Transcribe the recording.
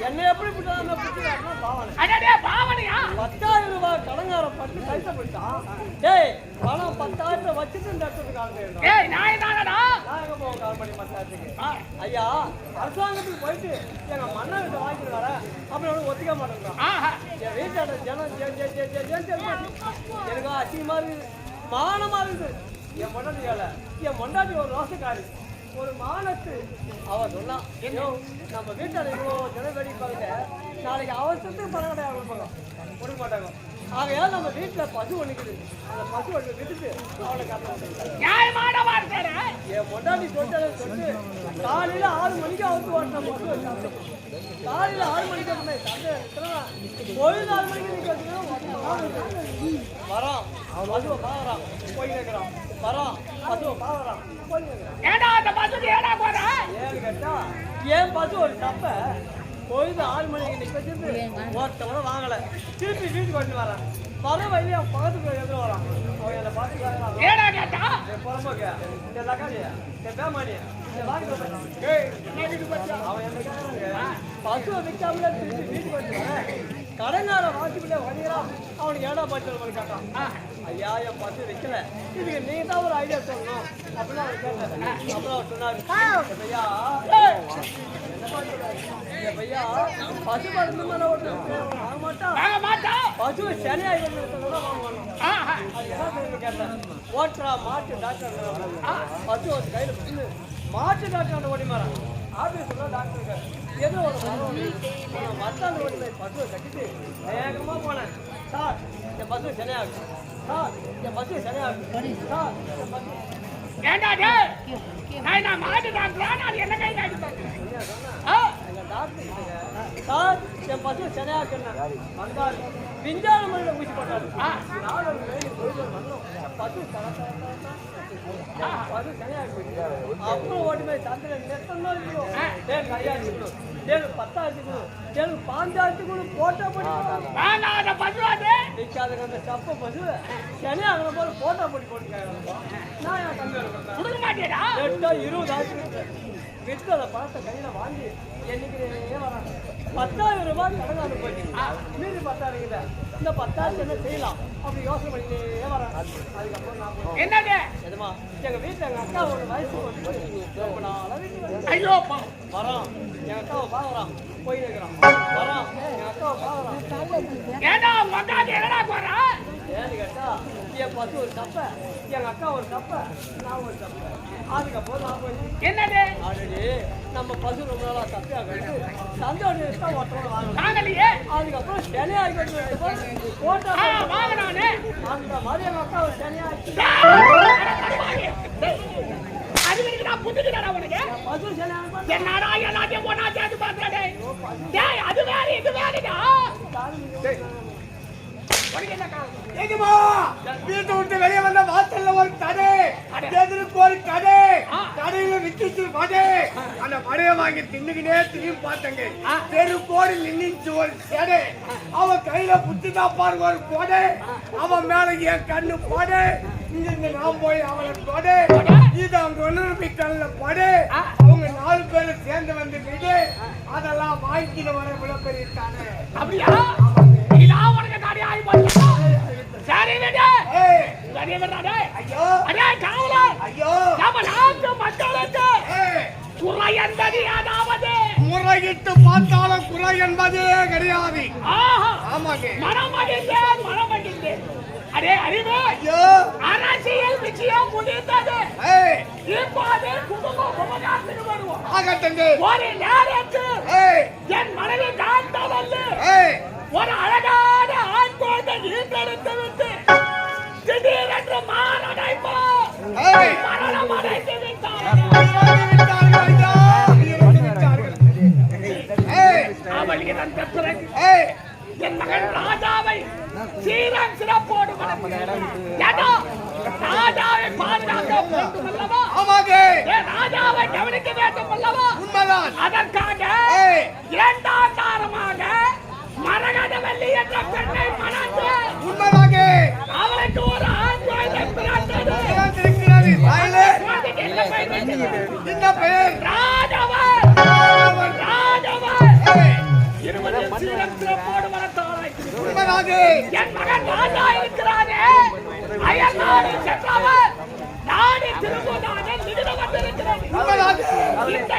என்ன எப்படி பாவனையா 10,000 ரூபாய் கடங்காரம் பட்டு கைத்த போயிட்டான். டேய் பணம் 10,000 வச்சுட்டு இந்த இடத்துக்கு கால் ஏய் நான் தானடா நாங்க போவோம் கால் பண்ணி மத்தாச்சுக்கு. ஐயா அரசாங்கத்துக்கு போயிட்டு எங்க மன்னர்கிட்ட வாங்கிட்டு வர அப்புறம் ஒத்துக்க மாட்டேங்கிறான். என் வீட்டாட ஜனம் எனக்கு அசிங்கமா இருக்குது, மானமா இருக்குது. என் பொண்டாட்டி ஒரு ரோசக்காரி ஒரு மானத்து அவன் சொன்னான், நம்ம வீட்டில் இவ்வளோ ஜன வேடிப்பாங்க, நாளைக்கு அவசரத்துக்கு பணம் கிடையாது கொடுக்க மாட்டாங்க. ஆகையால் நம்ம வீட்டில் பசு ஒண்ணுக்குது, அந்த பசு ஒன்று விட்டுட்டு அவளை காட்ட என் பொண்டாட்டி சொல்லிட்டு காலையில் 6 மணிக்கு அவுத்து ஓட்டின பசு வச்சு காலையில் 6 மணிக்கு பொழுது 4 மணிக்கு வரோம் பசுவை பாக்குறான் போய் கேட்கிறான், வரோம் பசுவை பாக்குறான் ஏன் பசு ஒரு தப்ப பொழுது 6 மணிக்கு நிக்க வச்சிருந்து ஒருத்தவரை வாங்கல, திருப்பி வீட்டுக்கு கொண்டு வரேன். வர வழியா பக்கத்துக்கு எதிர வரான். அவன் என்னை பார்த்து புறம்போக்க இந்த லக்காடியா இந்த பேமானியா அவன் என்ன கேட்கறாங்க, பசுவை விற்காமல திருப்பி வீட்டுக்கு கொண்டு வரேன். கடங்கார வாசிக்கிட்டே வடிகிறான். அவனுக்கு ஏடா பச்சை கேட்டான், ஐயா என் பசு வைக்கல, இதுக்கு நீ தான் ஒரு ஐடியா சொல்லணும் அப்படின்னு அவன் கேட்டேன். அப்புறம் அவர் சொன்னாரு, ஐயா பையா பசு மருந்து மேல வாங்க மாட்டான், பசு சனியாய் கேட்டேன். ஓட்டுறா மாட்டு டாக்டர் பசு ஒரு கையில பிடிச்சு மாட்டு டாக்டர் ஓடி மாறான். ஆபீஸ்ல டாக்டர் ஏதோ ஒரு மத்தாண்டு ஓடி போய் பசுவை கட்டிட்டு வேகமா போனேன். சார் என் பசு சனியாகு, சார் என் பசு சனியாகு, சார் என் பசு சார் என் பசு சனியாக்குன்னா வந்தாரு. விஞ்ஞான முறையில் ஊசி போட்டாரு. பசு அது சரியாக போயிடுச்சு. அப்புறம் ஓடி போய் சந்திரன் நெத்தம் இருக்கணும், தேன் கையா இருக்கணும், தேன் 10,000 இருக்கணும், தேன் 5,000 போட்டோ போட்டு நிற்காதுங்க. அந்த சப்ப பசு சனியாக போது போட்டோ போட்டு போட்டுக்காங்க. நான் என் தம்பி கொடுக்க மாட்டேடா 20,000 விற்று அந்த பணத்தை கையில வாங்கி என்னைக்கு வராங்க 10,000 ரூபாய் கடனாக போயிட்டு மீதி 10,000 கிட்ட இந்த 10,000 என்ன செய்யலாம் அப்படி யோசனை பண்ணிட்டே வரேன். அதுக்கப்புறம் நான் என்னங்க எதுமா எங்க வீட்டுல எங்க அக்கா ஒரு வயசு ரொம்ப நாளா வீட்டுல ஐயோ வரோம் எங்க அக்காவை பாக்குறான் போய் இருக்கிறான் வரோம் எங்க அக்காவை பாக்குறான் ஏன்னா என்னடா போறான் ஏன்னு கேட்டா என் பசு ஒரு தப்ப எங்க அக்கா ஒரு தப்ப நான் ஒரு தப்ப. அதுக்கப்புறம் நான் போய் என்னது ஆல்ரெடி நம்ம பசு ரொம்ப நாளா தப்பியா கட்டு சந்தோட ஒருத்தவங்க வாங்கலையே. அதுக்கப்புறம் சென்னையாகி போட்டோ வாங்கினானே அந்த மாதிரி எங்க அக்கா ஒரு சென்னையாகி பசு சென்னையாக என்னடா எல்லாத்தையும் ஒன்னா சேர்த்து பார்த்தேன். அது வேற இது வேறடா வீட்டை விட்டு வெளியே வந்த வாசல்ல ஒரு கடை, எதிர்க்கு ஒரு கடை, கடையில வித்துட்டு கடை. அந்த கடையை வாங்கி தின்னுக்கினே திரும்பி பார்த்தங்க. தெருக்கோடு நின்னுச்சு ஒரு கடை. அவன் கையில புத்துதான் பாருங்க ஒரு கொடை. அவன் மேல என் கண்ணு போடு. இங்க நான் போய் அவளை கொடை. இது அவங்க ஒண்ணு கல்ல படு. அவங்க 4 பேரும் சேர்ந்து வந்து விடு. அதெல்லாம் வாங்கிட்டு வர விளப்பெரிய தானே அப்படியா சரி குறை என்பது ஏதாவது முறையிட்டு பார்த்தாலும் குறை என்பதே கிடையாது. அடே அறிவு அரசியல் விஷயம் முடிந்தது. இப்போது குடும்பத்துக்கு வருவோம். ஒரு நேரத்தில் என் மனைவி காத்தவல்ல ஒரு அழகான ஆண் குழந்தை ஈட்டெடுத்து விட்டு திடீரென்று மரணம் அடைந்து விட்டார்கள். அவள் இறந்த பிறகு என் மகன் ராஜாவை சீரம் சிறப்போடு ராஜாவை பாதுகாக்க வேண்டும் அல்லவா? ராஜாவை கவனிக்க வேண்டும் அல்லவா? அதற்காக 2ஆம் தாரமாக மரகதவல்லி என்ற பெண்ணை மணந்து அவளுக்கு ஒரு ஆண் குழந்தை பிறந்தது. என் மகன் ராஜா இருக்கிறானே அயல்நாடு சென்றவர் நாடு திரும்புவதாக நிகழ வந்திருக்கிறது. இந்த